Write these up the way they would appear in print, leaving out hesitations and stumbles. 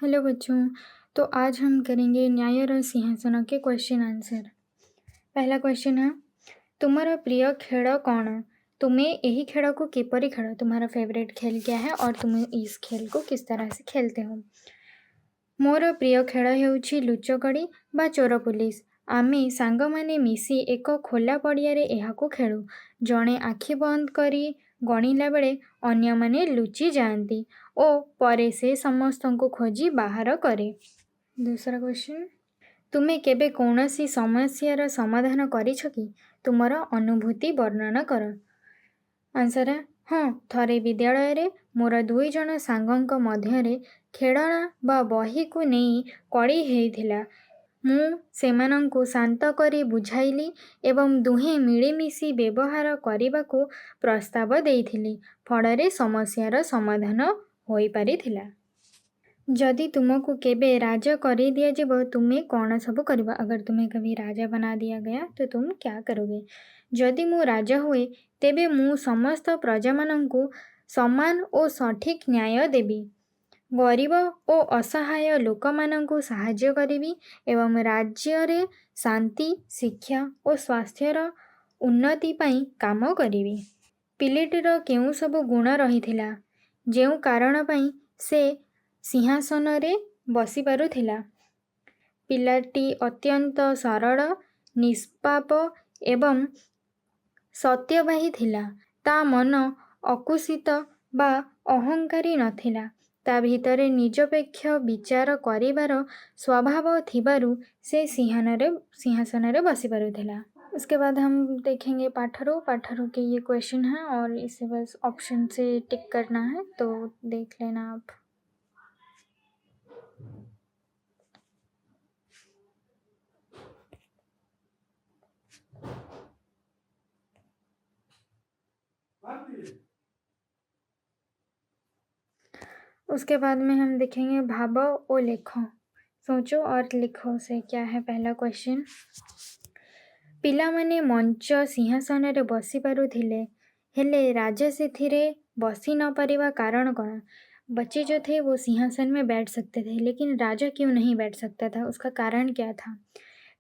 Hello बच्चों। तो आज हम करेंगे न्याय और सिंहासन के क्वेश्चन आंसर। पहला क्वेश्चन है, तुम्हारा प्रिय खेल कौन? तुम्हें यही खेल को किपरि खेल, तुम्हारा फेवरेट खेल क्या है और तुम इस खेल को किस तरह से खेलते हो? मोर प्रिय खेल हेउछि लुचकड़ी बा चोर पुलिस। आमे सांगमाने मिसी एक खोला पड़ियारे एहाको खेलु। जणे आखि बंद करी गणिला बेले अन्य माने लुचि जाती ओ परे से समस्तंको खोजी बाहर करे। दूसरा क्वेश्चन, तुमे केबे कौनसी समस्यार समाधान करिछ कि? तुमर अनुभूति वर्णना कर। आंसर है हाँ, थरे विद्यालय रे मोर दुई जन सांगंक मध्यरे खेळना बा बही को नहीं कड़ी हेइथिला। मु सेमानंकु शांत करी बुझाइली एवं दुहे मिलीमिशी व्यवहार करने प्रस्ताव देइथिली। फलरे समस्यार समाधान होई पारिथिला। जदि तुमको केबे राजा कर दिया जीव तुम्हें कौन सब करबा? अगर तुम्हें कभी राजा बना दिया गया तो तुम क्या करोगे? जदि मु राजा हुए तेबे मु समस्त प्रजा मानंकु समान और सठिक न्याय देबी। गरीब और असहाय लोक मानंकु साहाय्य करिबी एवं राज्य रे शांति, शिक्षा और स्वास्थ्यर उन्नति पाई काम करिबी। पिलेटीर केउ सब गुण रहिथिला जेउ कारण पाई से सिंहासन रे बसी पारुथिला? पिलाटी अत्यंत सरल, निष्पाप एवं सत्यवाही थिला। ता मन अकुशित बा अहंकारी नथिला। ता भितरे निरपेक्ष विचार करिबार स्वभाव थिबारु से सिंहासन रे बसी पारुथिला। उसके बाद हम देखेंगे पाठरू के ये क्वेश्चन है और इसे बस ऑप्शन से टिक करना है, तो देख लेना आप। उसके बाद में हम देखेंगे भावो ओ लेखो। सोचो और लिखो से क्या है पहला क्वेश्चन। पिलामाने मंच सिंहासन रे बसी पारुथिले हेले राजा सेथिरे बसी न पारिबा कारण कौन? बच्चे जो थे वो सिंहासन में बैठ सकते थे लेकिन राजा क्यों नहीं बैठ सकता था, उसका कारण क्या था?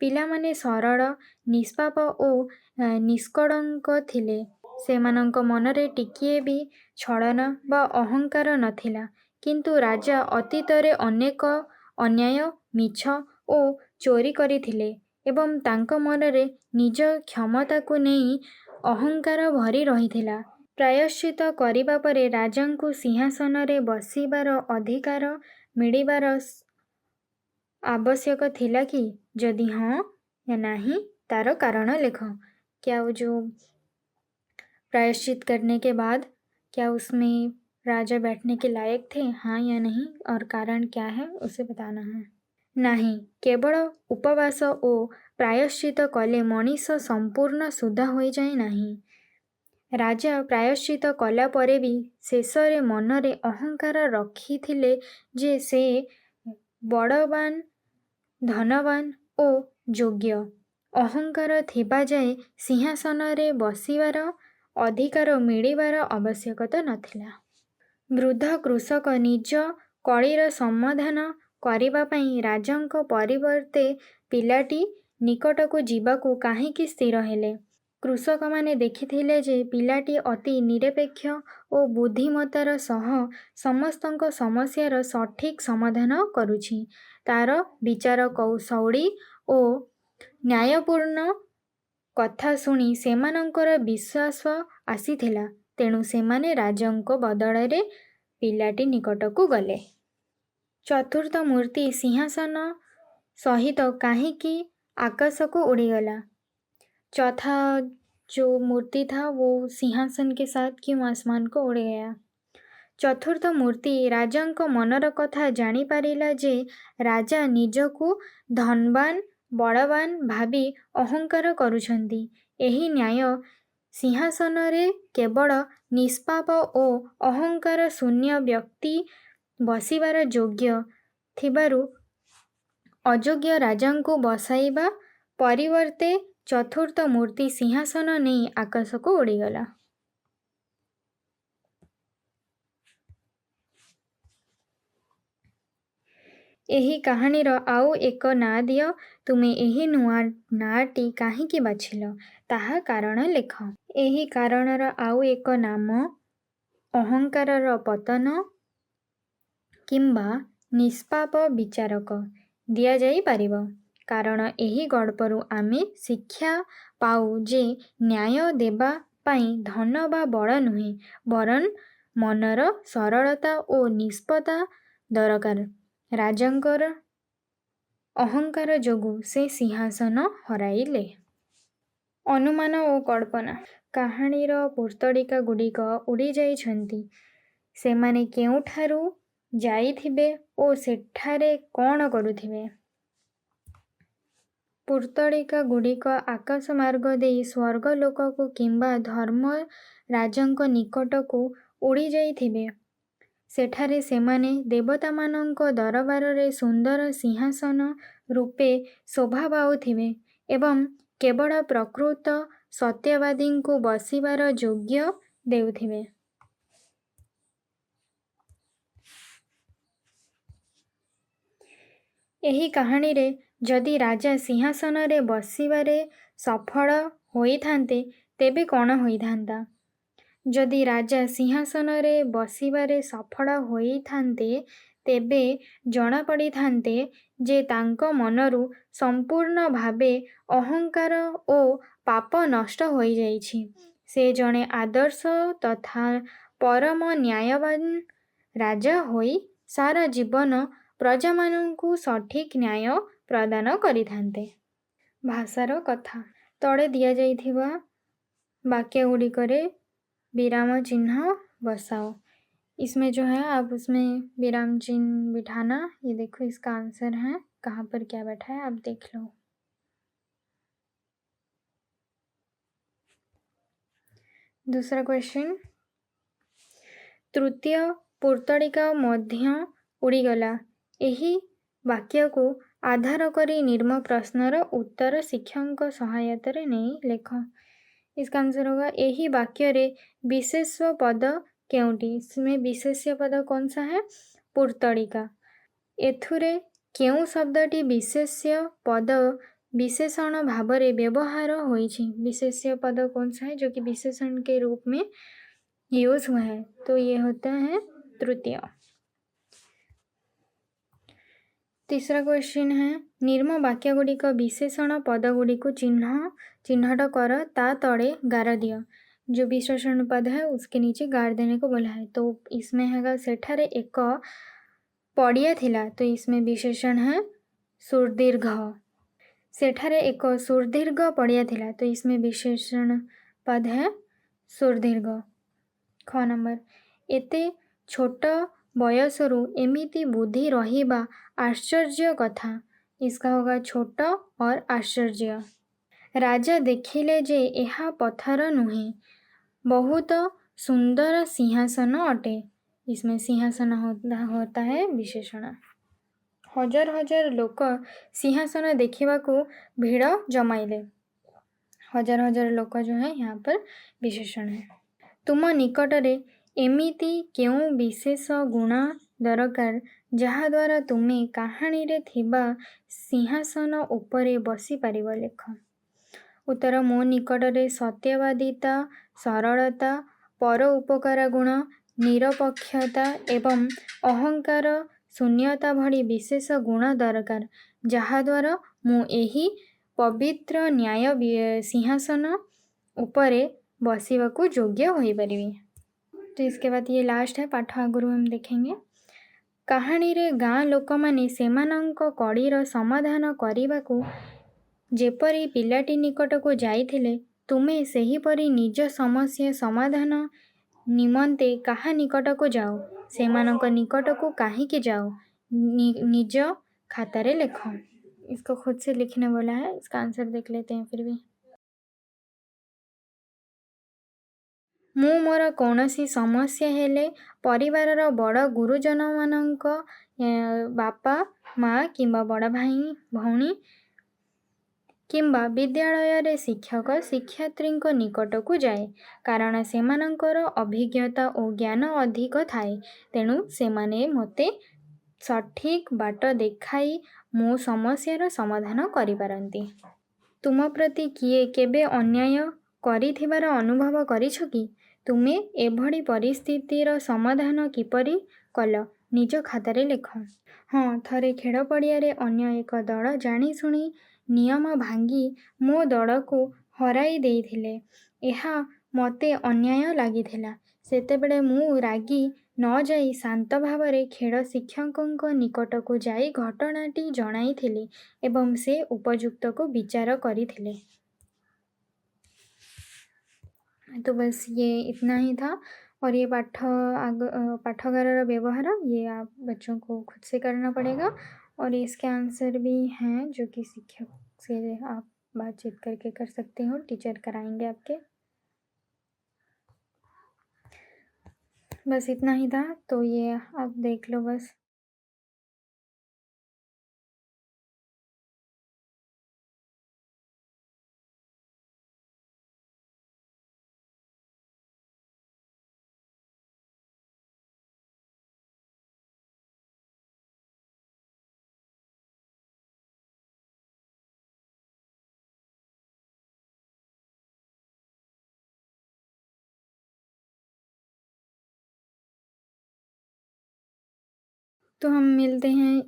पिलामाने सरल, निष्पाप ओ निष्कलंक थिले। सेमानंक मनरे टिकिए भी छलना बा अहंकार नथिला। किंतु राजा अतीतरे अनेक अन्याय, मिछ ओ चोरी करिथिले एवं तांक मनरे निज क्षमता को नहीं अहंकार भरी रहिथिला। प्रायश्चित करिबा परे राजांकु सिंहासन रे बसिबार अधिकार मिलिबार आवश्यक थिला कि? यदि हाँ या नहीं तार कारण लिख। क्या वो जो प्रायश्चित करने के बाद क्या उसमें राजा बैठने के लायक थे, हाँ या नहीं, और कारण क्या है उसे बताना है। नहीं, केवल उपवास ओ प्रायश्चित कले मनीष संपूर्ण शुद्ध हो जाए नहीं। राजा प्रायश्चित कला परे भी शेषरे मनरे अहंकार रखिथिले जे से बड़वान, धनवान ओ योग्य। अहंकार थिबा जाए सिंहासन रे बसिबार अधिकार मिलिबार आवश्यकता नथिला। वृद्ध कृषक निज कलीर समाधान करिबा पई राजांक परिवर्ते पिलाटी निकटको जीवाकू काहेकि स्थिर हेले? कृषक माने देखिथिले जे पिलाटी अति निरपेक्ष ओ बुद्धिमतार सह समस्तंक समस्यार सठिक समाधान करुछि। तार विचार कौशली ओ न्यायपूर्ण कथा शुणी सेमानंकर विश्वास आसीथिला। तेणु सेमाने राजांक बदଳରେ पिलाटी निकटକୁ गले। चतुर्थ मूर्ति सिंहासन सहित काहेकि आकाश को उड़ीगला? चौथा जो मूर्ति था वो सिंहासन के साथ क्यों आसमान को उड़ गया? चतुर्थ मूर्ति राजांक मनर कथा जानी पारिला जे राजा निजकू धनवान, बड़वान भावी अहंकार करुछंती। एही न्याय सिंहासन रे केवल निष्पाप ओ अहंकार शून्य व्यक्ति बसिबार योग्य थिबारु अयोग्य राजांकु बसाइबा परिवर्ते चतुर्थ मूर्ति सिंहासन नहीं आकाश को उड़ीगला। ଏହି କାହାଣୀର ଆଉ ଏକ ନାଁ ଦିଅ। ତୁମେ ଏହି ନୂଆ ନାଁଟି କାହିଁକି ବାଛିଲ, ତାହା କାରଣ ଲେଖ। ଏହି କାରଣର ଆଉ ଏକ ନାମ ଅହଙ୍କାରର ପତନ କିମ୍ବା ନିଷ୍ପାପ ବିଚାରକ ଦିଆଯାଇପାରିବ। କାରଣ ଏହି ଗଳ୍ପରୁ ଆମେ ଶିକ୍ଷା ପାଉ ଯେ ନ୍ୟାୟ ଦେବା ପାଇଁ ଧନ ବା ବଳ ନୁହେଁ, ବରଂ ମନର ସରଳତା ଓ ନିଷ୍ପତା ଦରକାର। ରାଜାଙ୍କର ଅହଙ୍କାର ଯୋଗୁଁ ସେ ସିଂହାସନ ହରାଇଲେ। ଅନୁମାନ ଓ କଳ୍ପନା। କାହାଣୀର ପୂର୍ତ୍ତଡ଼ିକା ଗୁଡ଼ିକ ଉଡ଼ିଯାଇଛନ୍ତି। ସେମାନେ କେଉଁଠାରୁ ଯାଇଥିବେ ଓ ସେଠାରେ କ'ଣ କରୁଥିବେ? ପୂର୍ତ୍ତଡ଼ିକା ଗୁଡ଼ିକ ଆକାଶ ମାର୍ଗ ଦେଇ ସ୍ୱର୍ଗଲୋକକୁ କିମ୍ବା ଧର୍ମରାଜଙ୍କ ନିକଟକୁ ଉଡ଼ିଯାଇଥିବେ। ସେଠାରେ ସେମାନେ ଦେବତାମାନଙ୍କ ଦରବାରରେ ସୁନ୍ଦର ସିଂହାସନ ରୂପେ ଶୋଭା ପାଉଥିବେ ଏବଂ କେବଳ ପ୍ରକୃତ ସତ୍ୟବାଦୀଙ୍କୁ ବସିବାର ଯୋଗ୍ୟ ଦେଉଥିବେ। ଏହି କାହାଣୀରେ ଯଦି ରାଜା ସିଂହାସନରେ ବସିବାରେ ସଫଳ ହୋଇଥାନ୍ତେ, ତେବେ କ'ଣ ହୋଇଥାନ୍ତା? ଯଦି ରାଜା ସିଂହାସନରେ ବସିବାରେ ସଫଳ ହୋଇଥାନ୍ତେ, ତେବେ ଜଣାପଡ଼ିଥାନ୍ତେ ଯେ ତାଙ୍କ ମନରୁ ସମ୍ପୂର୍ଣ୍ଣ ଭାବେ ଅହଙ୍କାର ଓ ପାପ ନଷ୍ଟ ହୋଇଯାଇଛି। ସେ ଜଣେ ଆଦର୍ଶ ତଥା ପରମ ନ୍ୟାୟବାନ ରାଜା ହୋଇ ସାରା ଜୀବନ ପ୍ରଜାମାନଙ୍କୁ ସଠିକ୍ ନ୍ୟାୟ ପ୍ରଦାନ କରିଥାନ୍ତେ। ଭାଷାର କଥା। ତଳେ ଦିଆଯାଇଥିବା वाक्यଗୁଡ଼ିକରେ विराम चिन्ह बसाओ। इसमें जो है आप उसमें विराम चिन्ह बिठाना। ये देखो इसका आंसर है, कहाँ पर क्या बैठा है आप देख लो। दूसरा क्वेश्चन, तृतीय ପୂର୍ତ୍ତଡ଼ିକା ମଧ୍ୟ ଉଡ଼ିଗଲା। ଏହି ବାକ୍ୟକୁ आधार करी निम्न प्रश्नर उत्तर शिक्षक सहायतारे नहीं लेख। इसका आंसर होगा यही वाक्य रे विशेष्य पद केउटी। इसमें विशेष्य पद कौन सा है? पूर्तड़िका। एथुरे केउ शब्दटी विशेष्य पद विशेषण भावरे व्यवहार होइछि। विशेष्य पद कौन सा है जो कि विशेषण के रूप में यूज हुआ है? तो ये होता है तृतीय। तीसरा क्वेश्चन है, निम्न वाक्य गुड़िक विशेषण पद गुड़िक चिन्हट कर, ता तले गार दियो। जो विशेषण पद है उसके नीचे गार देने को बोला है। तो इसमें है सेठारे एक पड़िया थिला, तो इसमें विशेषण है सुदीर्घ। सेठारे एक सुदीर्घ पड़िया थिला, तो इसमें विशेषण पद है सुदीर्घ। ख नंबर, एते छोट बयसरू एमिति बुद्धि रहिबा आश्चर्य कथा। इसका होगा छोट और आश्चर्य। राजा देखिले जे यह पत्थर नुहे, बहुत सुंदर सिंहासन अटे। इसमें सिंहासन होता है विशेषण। हजार हजार लोक सिंहासन देखिबा को भीड़ जमाइले। हजार हजार लोक जो है यहाँ पर विशेषण है। तुम निकटरे एमिति केउ विशेष गुण दरकार जहा द्वारा तुमे कहानी रे थिबा सिंहासन उपरे बसी पारिब लेख। उत्तर, मो निकटरे सत्यवादिता, सरलता, पर उपकार गुण, निरपक्षता एवं अहंकार शून्यता भली विशेष गुण दरकार जहा द्वारा मु एही पवित्र न्याय सिंहासन उपरे बसिबाकू योग्य होई परिबी। तो इसके बाद ये लास्ट है, पाठ आगुरु हम देखेंगे। कहानी रे गाँ लोक माने सेमानंक कड़ीर समाधान करिबाकू जेपरी पिलाटी निकटकू जाइथिले, तुमे सेहीपरी निज समस्या समाधान निमंते काहा निकटकू जाओ, सेमानंक निकटकू काहीकि जाओ, निज खातारे लिखो। इसको खुद से लिखने बोला है। इसका आंसर देख लेते हैं फिर भी। मु मोर कौनसी समस्या हेले परिवारर बड़ गुरुजन मानक बापा माँ किंबा बड़ भाई भौणी किंबा विद्यालय रे शिक्षक शिक्षयित्री निकटकू जाए, कारण सेमानंकर अभिज्ञता और ज्ञान अधिक थाए, तेणु सेमाने मते ସଠିକ୍ ବାଟ ଦେଖାଇ ମୋ ସମସ୍ୟାର ସମାଧାନ କରିପାରନ୍ତି। ତୁମ ପ୍ରତି କିଏ କେବେ ଅନ୍ୟାୟ କରିଥିବାର ଅନୁଭବ କରିଛ କି? ତୁମେ ଏଭଳି ପରିସ୍ଥିତିର ସମାଧାନ କିପରି କଲ? ନିଜ ଖାତାରେ ଲେଖ। ହଁ, ଥରେ ଖେଳ ପଡ଼ିଆରେ ଅନ୍ୟ ଏକ ଦଳ ଜାଣିଶୁଣି ନିୟମ ଭାଙ୍ଗି ମୋ ଦଳକୁ ହରାଇ ଦେଇଥିଲେ। ଏହା ମୋତେ ଅନ୍ୟାୟ ଲାଗିଥିଲା। ସେତେବେଳେ ମୁଁ ରାଗି ନ ଯାଇ ଶାନ୍ତ ଭାବରେ ଖେଳ ଶିକ୍ଷକଙ୍କ ନିକଟକୁ ଯାଇ ଘଟଣାଟି ଜଣାଇଥିଲି ଏବଂ ସେ ଉପଯୁକ୍ତକୁ ବିଚାର କରିଥିଲେ। तो बस ये इतना ही था। और ये पाठागार व्यवहार ये आप बच्चों को खुद से करना पड़ेगा। और इसके आंसर भी हैं जो कि शिक्षक से आप बातचीत करके कर सकते हो, टीचर कराएंगे आपके। बस इतना ही था, तो ये आप देख लो बस। तो हम मिलते हैं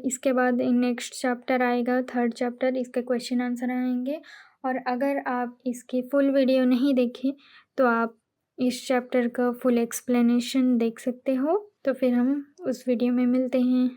इसके बाद नेक्स्ट चैप्टर आएगा, थर्ड चैप्टर, इसके क्वेश्चन आंसर आएंगे। और अगर आप इसकी फुल वीडियो नहीं देखें तो आप इस चैप्टर का फुल एक्सप्लेनेशन देख सकते हो। तो फिर हम उस वीडियो में मिलते हैं।